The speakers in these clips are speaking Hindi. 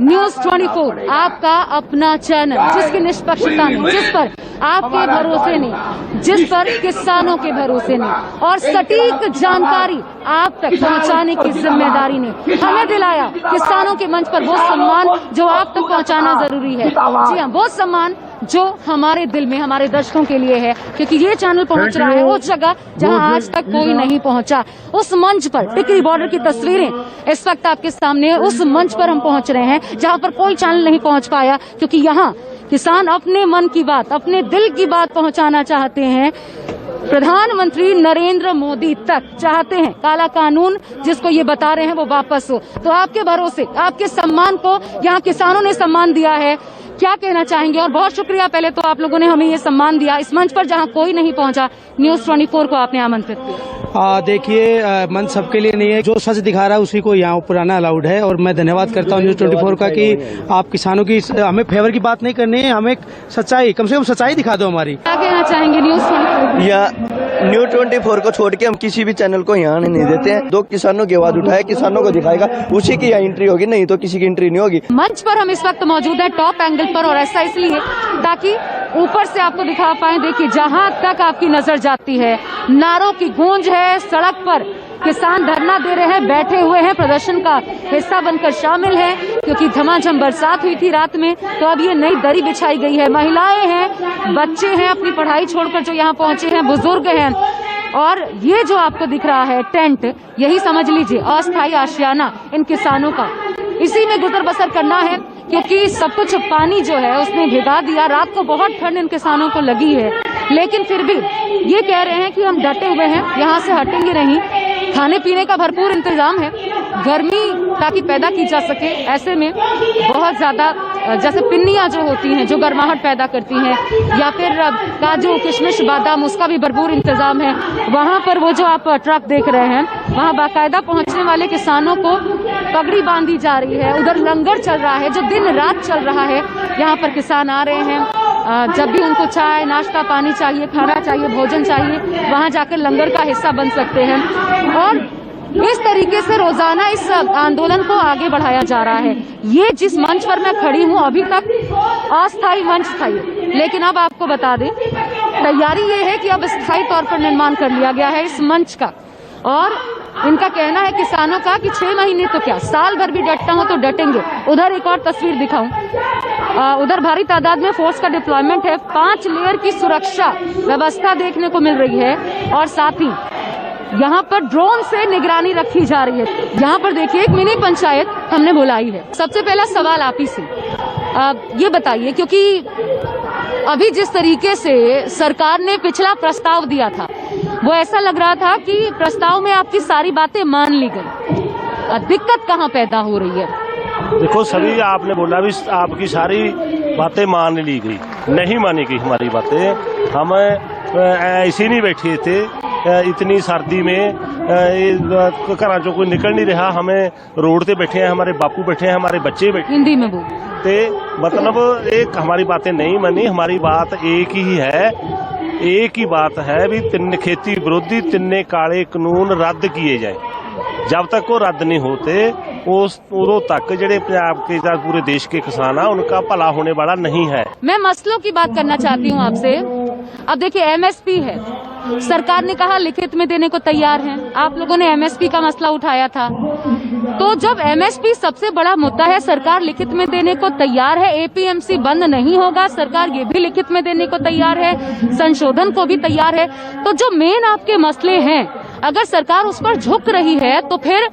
न्यूज 24 आपका अपना चैनल, जिसकी निष्पक्षता ने, जिस पर आपके भरोसे ने, जिस पर किसानों के भरोसे ने और सटीक जानकारी आप तक पहुंचाने की जिम्मेदारी ने हमें दिलाया किसानों के मंच पर वो सम्मान जो आप तक पहुंचाना जरूरी है। जी हाँ, वो सम्मान जो हमारे दिल में, हमारे दर्शकों के लिए है, क्योंकि ये चैनल पहुंच रहा है उस जगह जहां आज तक कोई नहीं पहुंचा। उस मंच पर टिकरी बॉर्डर की तस्वीरें इस वक्त आपके सामने, उस मंच पर हम पहुंच रहे हैं जहां पर कोई चैनल नहीं पहुंच पाया, क्योंकि यहाँ किसान अपने मन की बात, अपने दिल की बात पहुंचाना चाहते हैं। प्रधानमंत्री नरेंद्र मोदी तक चाहते हैं काला कानून जिसको ये बता रहे हैं वो वापस हो। तो आपके भरोसे, आपके सम्मान को यहाँ किसानों ने सम्मान दिया है। क्या कहना चाहेंगे? और बहुत शुक्रिया पहले तो आप लोगों ने हमें ये सम्मान दिया इस मंच पर जहाँ कोई नहीं पहुंचा। न्यूज 24 को आपने आमंत्रित किया। देखिए, मंच सबके लिए नहीं है, जो सच दिखा रहा है उसी को यहाँ ऊपर आना अलाउड है। और मैं धन्यवाद करता हूँ न्यूज 24 का कि आप किसानों की, हमें फेवर की बात नहीं करनी है, हमें सच्चाई, कम से कम सच्चाई दिखा दो हमारी। क्या कहना चाहेंगे न्यूज 24? या न्यूज 24 को छोड़ के हम किसी भी चैनल को यहाँ आने नहीं देते हैं। दो किसानों की आवाज उठाए, किसानों को दिखाएगा, उसी की यहाँ एंट्री होगी, नहीं तो किसी की एंट्री नहीं होगी। मंच पर हम इस वक्त मौजूद है टॉप एंगल पर, और ऐसा इसलिए ताकि ऊपर से आपको दिखा पाए। देखिए, जहां तक आपकी नजर जाती है नारों की गूंज है, सड़क पर किसान धरना दे रहे हैं, बैठे हुए हैं, प्रदर्शन का हिस्सा बनकर शामिल हैं, क्योंकि झमाझम बरसात हुई थी रात में, तो अब ये नई दरी बिछाई गई है। महिलाएं हैं, बच्चे हैं, अपनी पढ़ाई छोड़कर जो यहाँ पहुंचे हैं, बुजुर्ग हैं, और ये जो आपको दिख रहा है टेंट, यही समझ लीजिए अस्थायी आशियाना इन किसानों का। इसी में गुजर बसर करना है, क्योंकि सब कुछ पानी जो है उसने भिगा दिया। रात को बहुत ठंड इन किसानों को लगी है, लेकिन फिर भी ये कह रहे हैं कि हम डटे हुए हैं, यहाँ से हटेंगे नहीं। खाने पीने का भरपूर इंतजाम है, गर्मी ताकि पैदा की जा सके। ऐसे में बहुत ज्यादा जैसे पिन्नियां जो होती हैं, जो गर्माहट पैदा करती हैं, या फिर काजू, किशमिश, बादाम, उसका भी भरपूर इंतजाम है। वहाँ पर वो जो आप ट्रक देख रहे हैं, वहाँ बाकायदा पहुँचने वाले किसानों को पगड़ी बांधी जा रही है। उधर लंगर चल रहा है जो दिन रात चल रहा है। यहाँ पर किसान आ रहे हैं, जब भी उनको चाय, नाश्ता, पानी चाहिए, खाना चाहिए, भोजन चाहिए, वहाँ जाकर लंगर का हिस्सा बन सकते हैं। और इस तरीके से रोजाना इस आंदोलन को आगे बढ़ाया जा रहा है। ये जिस मंच पर मैं खड़ी हूँ अभी तक अस्थायी मंच था ये, लेकिन अब आपको बता दें तैयारी ये है कि अब स्थायी तौर पर निर्माण कर लिया गया है इस मंच का। और इनका कहना है किसानों का कि 6 महीने तो क्या, साल भर भी डटना हो तो डटेंगे। उधर एक और तस्वीर दिखाऊं, उधर भारी तादाद में फोर्स का डिप्लॉयमेंट है, 5 लेयर की सुरक्षा व्यवस्था देखने को मिल रही है, और साथ ही यहाँ पर ड्रोन से निगरानी रखी जा रही है। यहाँ पर देखिए एक मिनी पंचायत हमने बुलाई है। सबसे पहला सवाल आप ही से, ये बताइए, क्योंकि अभी जिस तरीके से सरकार ने पिछला प्रस्ताव दिया था, वो ऐसा लग रहा था कि प्रस्ताव में आपकी सारी बातें मान ली गई। दिक्कत कहाँ पैदा हो रही है? देखो, सभी आपने बोला भी आपकी सारी बातें मान ली गई, नहीं मानी गई हमारी बातें। हम ऐसे नहीं बैठे थे, इतनी सर्दी में घर चो कोई निकल नहीं रहा, हमें रोड पे बैठे हैं, हमारे बापू बैठे हैं, हमारे बच्चे बैठे। हिंदी में बोल। मतलब एक हमारी बातें नहीं मानी, हमारी बात एक ही है, एक ही बात है भी तिन्न खेती विरोधी तिन्ने काले कानून रद्द किए जाए। जब तक वो रद्द नहीं होते उस उदों तक जेडे पंजाब के पूरे देश के किसान है उनका भला होने वाला नहीं है। मैं मसलों की बात करना चाहती हूँ आपसे। अब देखिए, एमएसपी है, सरकार ने कहा लिखित में देने को तैयार हैं। आप लोगों ने एमएसपी का मसला उठाया था, तो जब एमएसपी सबसे बड़ा मुद्दा है, सरकार लिखित में देने को तैयार है, एपीएमसी बंद नहीं होगा, सरकार ये भी लिखित में देने को तैयार है, संशोधन को भी तैयार है, तो जो मेन आपके मसले हैं अगर सरकार उस पर झुक रही है तो फिर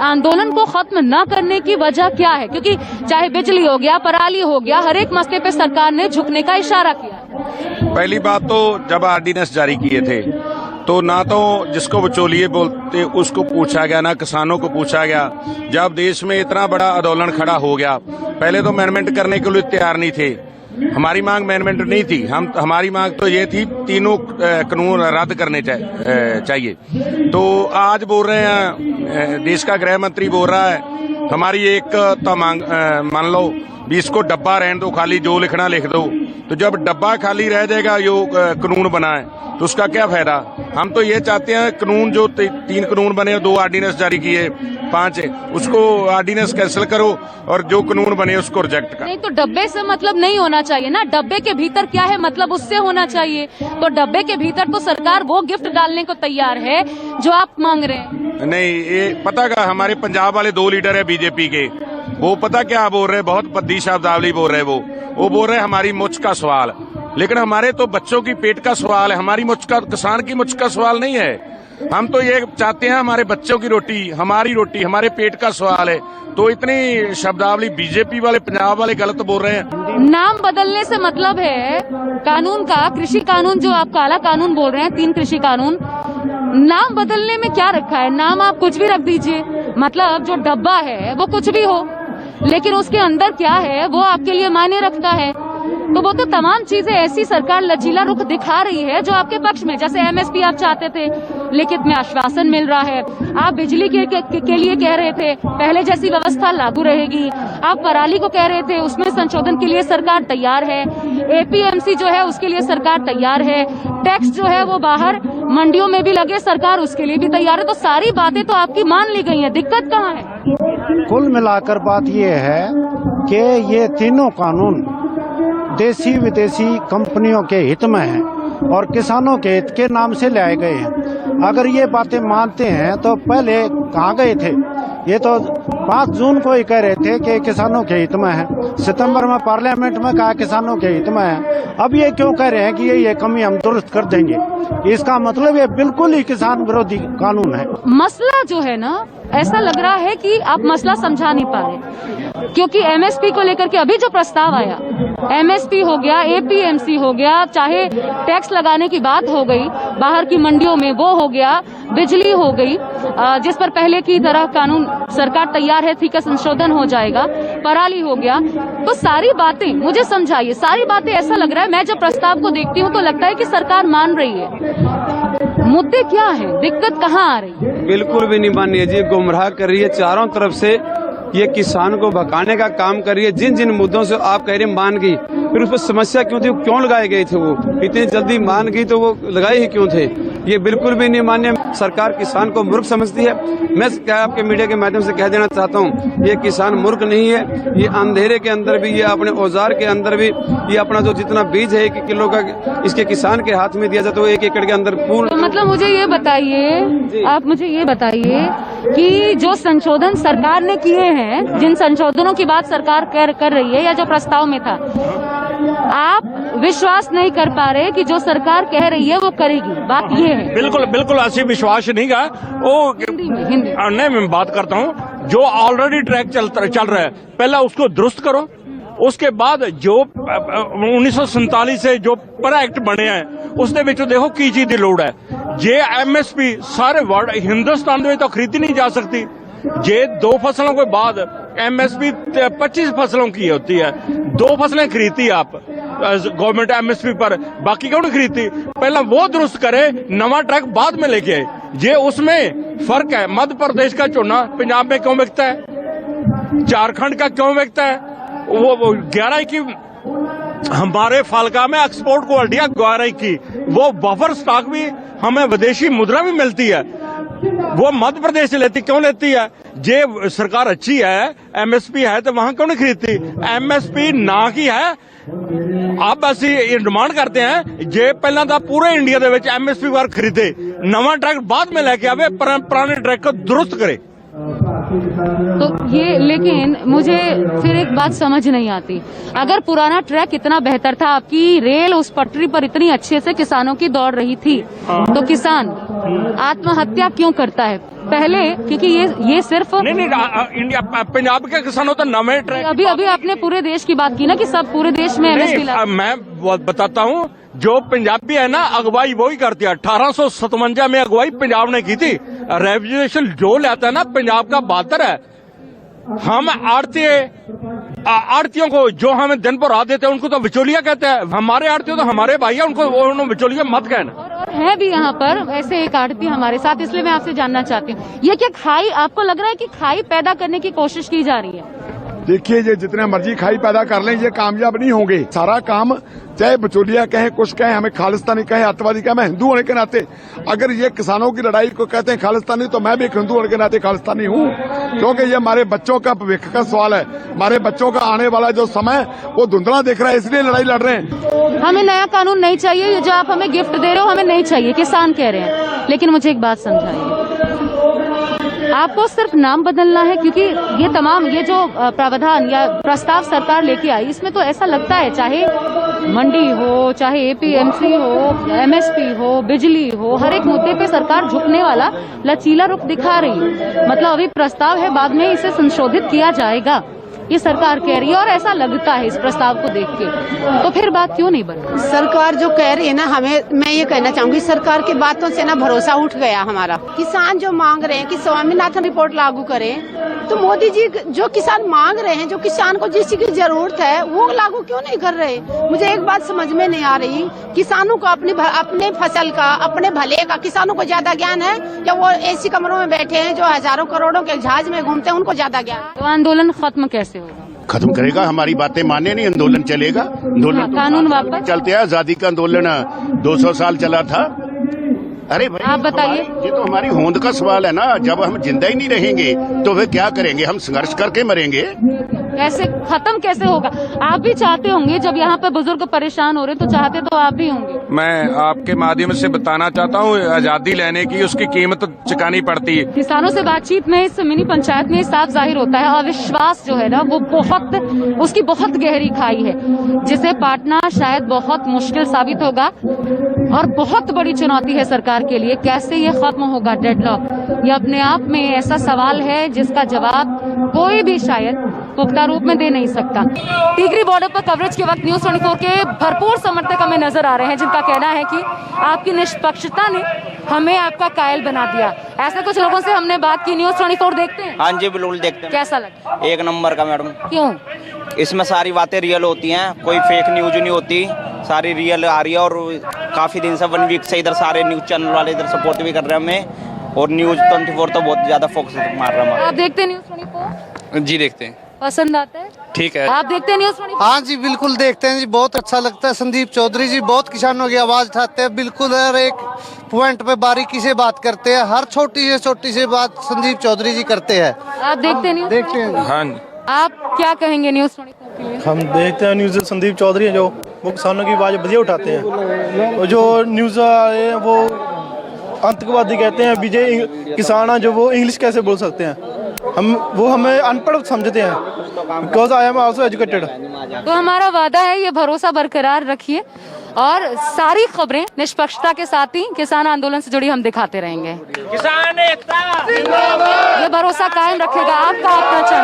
आंदोलन को खत्म न करने की वजह क्या है? क्योंकि चाहे बिजली हो गया, पराली हो गया, हर एक मसले पे सरकार ने झुकने का इशारा किया। पहली बात तो जब आर्डिनेंस जारी किए थे तो ना तो जिसको बिचौलिए बोलते उसको पूछा गया, ना किसानों को पूछा गया। जब देश में इतना बड़ा आंदोलन खड़ा हो गया, पहले तो अमेंडमेंट करने के लिए तैयार नहीं थे। हमारी मांग अमेंडमेंट नहीं थी, हमारी मांग तो ये थी तीनों कानून रद्द करने चाहिए। तो आज बोल रहे हैं, देश का गृह मंत्री बोल रहा है हमारी एक तो मांग मान लो भी इसको डब्बा रहने दो, खाली जो लिखना लिख दो। तो जब डब्बा खाली रह जाएगा, जो कानून बना है, तो उसका क्या फायदा? हम तो ये चाहते हैं कानून जो 3 कानून बने, 2 ऑर्डिनेंस जारी किए, 5 उसको ऑर्डिनेंस कैंसिल करो और जो कानून बने उसको रिजेक्ट करो। नहीं तो डब्बे से मतलब नहीं होना चाहिए ना, डब्बे के भीतर क्या है मतलब उससे होना चाहिए। तो डब्बे के भीतर तो सरकार वो गिफ्ट डालने को तैयार है जो आप मांग रहे हैं। नहीं, ये पता का हमारे पंजाब वाले 2 लीडर है बीजेपी के, वो पता क्या बोल रहे, बहुत पद्दी शब्दावली बोल रहे, वो बोल रहे हमारी मुझ का सवाल, लेकिन हमारे तो बच्चों की पेट का सवाल है, हमारी मुझ का, किसान की मुझ का सवाल नहीं है। हम तो ये चाहते हैं हमारे बच्चों की रोटी, हमारी रोटी, हमारे पेट का सवाल है। तो इतनी शब्दावली बीजेपी वाले, पंजाब वाले गलत बोल रहे हैं। नाम बदलने से मतलब है कानून का, कृषि कानून जो आप काला कानून बोल रहे हैं, 3 कृषि कानून, नाम बदलने में क्या रखा है? नाम आप कुछ भी रख दीजिए, मतलब जो डब्बा है वो कुछ भी हो, लेकिन उसके अंदर क्या है वो आपके लिए मायने रखता है। तो वो तो तमाम चीजें ऐसी सरकार लचीला रुख दिखा रही है जो आपके पक्ष में, जैसे एमएसपी आप चाहते थे, लिखित में आश्वासन मिल रहा है। आप बिजली के लिए कह रहे थे पहले जैसी व्यवस्था लागू रहेगी, आप पराली को कह रहे थे उसमें संशोधन के लिए सरकार तैयार है, एपीएमसी जो है उसके लिए सरकार तैयार है, टैक्स जो है वो बाहर मंडियों में भी लगे, सरकार उसके लिए भी तैयार है। तो सारी बातें तो आपकी मान ली गई है, दिक्कत कहाँ है? कुल मिलाकर बात ये है कि ये तीनों कानून देसी विदेशी कंपनियों के हित में हैं और किसानों के हित के नाम से लाए गए हैं। अगर ये बातें मानते हैं तो पहले कहाँ गए थे? ये तो 5 जून को ही कह रहे थे कि किसानों के हित में है, सितंबर में पार्लियामेंट में कहा किसानों के हित में है, अब ये क्यों कह रहे हैं कि ये कमी हम दुरुस्त कर देंगे? इसका मतलब ये बिल्कुल ही किसान विरोधी कानून है। मसला जो है ना, ऐसा लग रहा है कि आप मसला समझा नहीं पा रहे, क्योंकि एमएसपी को लेकर के अभी जो प्रस्ताव आया, एमएसपी हो गया, एपीएमसी हो गया, चाहे टैक्स लगाने की बात हो गई बाहर की मंडियों में, वो हो गया, बिजली हो गई, जिस पर पहले की तरह कानून सरकार तैयार है, ठीक है, संशोधन हो जाएगा, पराली हो गया, तो सारी बातें मुझे समझाइए, सारी बातें ऐसा लग रहा है, मैं जब प्रस्ताव को देखती हूँ तो लगता है कि सरकार मान रही है। मुद्दे क्या है, दिक्कत कहाँ आ रही है? बिल्कुल भी नहीं मान रही है जी, गुमराह कर रही है, चारों तरफ से ये किसान को भगाने का काम कर रही है। जिन जिन मुद्दों से आप कह रहे हैं मान गई, फिर उस पर समस्या क्यों थी, क्यों लगाए गए थे? वो इतनी जल्दी मान गई तो वो लगाए ही क्यों थे? ये बिल्कुल भी नहीं मान्य। सरकार किसान को मूर्ख समझती है। मैं क्या आपके मीडिया के माध्यम से कह देना चाहता हूँ, ये किसान मूर्ख नहीं है, ये अंधेरे के अंदर भी, ये अपने औजार के अंदर भी, ये अपना जो जितना बीज है 1 किलो का इसके किसान के हाथ में दिया जाए तो 1 एकड़ के अंदर पूर्ण। तो मतलब मुझे ये बताइए, आप मुझे ये बताइए कि जो संशोधन सरकार ने किए हैं, जिन संशोधनों की बात सरकार कर रही है या जो प्रस्ताव में था, आप विश्वास नहीं कर पा रहे कि जो सरकार कह रही है वो करेगी, बात ये है? बिल्कुल बिल्कुल ऐसी विश्वास नहीं का वो हिंदी नहीं, मैं बात करता हूँ जो ऑलरेडी ट्रैक चल रहा है, पहला उसको दुरुस्त करो, उसके बाद जो 1947 से जो पर एक्ट बने हैं उसके ਵਿੱਚ देखो की चीज की लोड़ है। जे एमएसपी सारे वर्ल्ड हिंदुस्तान में तो खरीदी नहीं जा सकती, जे 2 फसलों के बाद एमएसपी 25 फसलों की होती है, 2 फसलें खरीदती आप गवर्नमेंट एमएसपी पर, बाकी क्यों नहीं खरीदती? पहला वो दुरुस्त करे, नवा ट्रैक बाद में लेके आए। जे उसमें फर्क है, मध्य प्रदेश का चूना पंजाब में क्यों बिकता है, झारखंड का क्यों बिकता है? वो 11 की हमारे फालका में एक्सपोर्ट क्वालिटी है 11 की, वो बफर स्टॉक भी हमें विदेशी मुद्रा भी मिलती है, वो मध्य प्रदेश से लेती, क्यों लेती है? जे सरकार अच्छी है, एमएसपी है तो वहां क्यों नहीं खरीदती? एमएसपी ना की है, आप ਅਸੀਂ डिमांड करते हैं जे पहला तो पूरे इंडिया ਦੇ ਵਿੱਚ एमएसपी पर खरीदे, नवा ट्रैक बाद में लेके आवे, पुराने ट्रैक को दुरुस्त करे। तो ये, लेकिन मुझे फिर एक बात समझ नहीं आती, अगर पुराना ट्रैक इतना बेहतर था, आपकी रेल उस पटरी पर इतनी अच्छे से किसानों की दौड़ रही थी, तो किसान आत्महत्या क्यों करता है? पहले क्योंकि ये सिर्फ नहीं इंडिया पंजाब के किसानों तो नवे ट्रैक, अभी आपने पूरे देश की बात की ना कि सब पूरे देश में एमएसपी मैं बताता हूँ, जो पंजाबी है ना अगवाई वो ही करती है। 1857 में अगवाई पंजाब ने की थी, रेवल्यूशन जो लाता है ना पंजाब का 72 है। हम आड़तियों को जो हमें दिन पर रात देते हैं उनको तो बिचौलिया कहते हैं, हमारे आड़तियों तो हमारे भाई है, उनको बिचौलिया मत कहना। और है भी यहाँ पर ऐसे एक आड़ती हमारे साथ, इसलिए मैं आपसे जानना चाहती हूँ, ये क्या खाई, आपको लग रहा है कि खाई पैदा करने की कोशिश की जा रही है? देखिए, ये जितने मर्जी खाई पैदा कर लें, ये कामयाब नहीं होंगे। सारा काम चाहे बचौलिया कहें, कुछ कहें, हमें खालिस्तानी कहें, अतवादी कहें, मैं हिंदू होने के नाते अगर ये किसानों की लड़ाई को कहते हैं खालिस्तानी, तो मैं भी एक हिंदू होने के नाते खालिस्तानी हूँ, क्योंकि ये हमारे बच्चों का भविष्य का सवाल है। हमारे बच्चों का आने वाला जो समय वो धुंधला दिख रहा है, इसलिए लड़ाई लड़ रहे हैं। हमें नया कानून नहीं चाहिए, ये जो आप हमें गिफ्ट दे रहे हो हमें नहीं चाहिए, किसान कह रहे हैं। लेकिन मुझे एक बात समझाइए, आपको सिर्फ नाम बदलना है, क्योंकि ये तमाम ये जो प्रावधान या प्रस्ताव सरकार लेके आई, इसमें तो ऐसा लगता है चाहे मंडी हो, चाहे एपीएमसी हो, एमएसपी हो, बिजली हो, हर एक मुद्दे पे सरकार झुकने वाला लचीला रुख दिखा रही है। मतलब अभी प्रस्ताव है, बाद में इसे संशोधित किया जाएगा, ये सरकार कह रही है, और ऐसा लगता है इस प्रस्ताव को देख के। तो फिर बात क्यों नहीं बन रही? सरकार जो कह रही है ना, हमें, मैं ये कहना चाहूंगी, सरकार की बातों से ना भरोसा उठ गया हमारा। किसान जो मांग रहे हैं कि स्वामीनाथन रिपोर्ट लागू करें, तो मोदी जी जो किसान मांग रहे हैं, जो किसान को जिस चीज की जरूरत है वो लागू क्यों नहीं कर रहे? मुझे एक बात समझ में नहीं आ रही, किसानों को अपने फसल का, अपने भले का किसानों को ज्यादा ज्ञान है, या वो एसी कमरों में बैठे हैं जो हजारों करोड़ों के जहाज में घूमते हैं, उनको ज्यादा ज्ञान? तो आंदोलन खत्म कैसे होगा? खत्म करेगा, हमारी बातें माने नहीं, आंदोलन चलेगा। आंदोलन कानून वापस चलते हैं। आजादी का आंदोलन 200 साल चला था। अरे भाई आप बताइए, ये तो हमारी होंद का सवाल है ना। जब हम जिंदा ही नहीं रहेंगे तो वे क्या करेंगे? हम संघर्ष करके मरेंगे। कैसे खत्म कैसे होगा? आप भी चाहते होंगे, जब यहाँ पे बुजुर्ग परेशान हो रहे तो चाहते तो आप भी होंगे। मैं आपके माध्यम से बताना चाहता हूँ, आजादी लेने की उसकी कीमत चुकानी पड़ती है। किसानों से बातचीत में, इस मिनी पंचायत में साफ जाहिर होता है अविश्वास जो है ना, वो उसकी बहुत गहरी खाई है, जिसे पाटना शायद बहुत मुश्किल साबित होगा, और बहुत बड़ी चुनौती है सरकार के लिए। कैसे ये खत्म होगा डेडलॉक, ये अपने आप में ऐसा सवाल है जिसका जवाब कोई भी शायद पुख्ता रूप में दे नहीं सकता। टीकरी बॉर्डर पर कवरेज के वक्त न्यूज़ 24 के भरपूर समर्थक हमें नजर आ रहे हैं, जिनका कहना है कि आपकी निष्पक्षता ने हमें आपका कायल बना दिया। ऐसे कुछ लोगों से हमने बात की। न्यूज़ 24 देखते हैं? हाँ जी, बिल्कुल देखते हैं। कैसा लगा? एक नंबर का मैडम। क्यों? इसमें सारी बातें रियल होती हैं, कोई फेक न्यूज नहीं होती, सारी रियल आ रही है। और काफी दिन से 1 वीक से इधर सारे न्यूज चैनल वाले इधर सपोर्ट भी कर रहे हैं हमें, और न्यूज 24 तो बहुत ज्यादा फोकस मार रहा है। आप देखते हैं न्यूज़ 24? जी देखते हैं। पसंद आता है? ठीक है। आप देखते हैं न्यूज़ 24? हाँ जी, बिल्कुल देखते हैं जी, बहुत अच्छा लगता है। संदीप चौधरी जी बहुत किसानों की आवाज उठाते हैं, बिल्कुल हर एक पॉइंट पे बारीकी से बात करते हैं, हर छोटी से बात संदीप चौधरी जी करते हैं। आप देखते हैं न्यूज़? देखते हैं। हाँ, आप क्या कहेंगे न्यूज़ 24 के लिए? हम देखते हैं न्यूज़। संदीप चौधरी है जो वो किसानों की आवाज़ बढ़िया उठाते हैं, और जो न्यूज़ है वो आतंकवादी कहते हैं, विजय किसान जो वो इंग्लिश कैसे बोल सकते हैं? हमें अनपढ़ समझते हैं, because I am also educated. तो हमारा वादा है, ये भरोसा बरकरार रखिए, और सारी खबरें निष्पक्षता के साथ ही किसान आंदोलन से जुड़ी हम दिखाते रहेंगे। किसान एकता जिंदाबाद, ये भरोसा कायम रखेगा आपका अपना चैनल।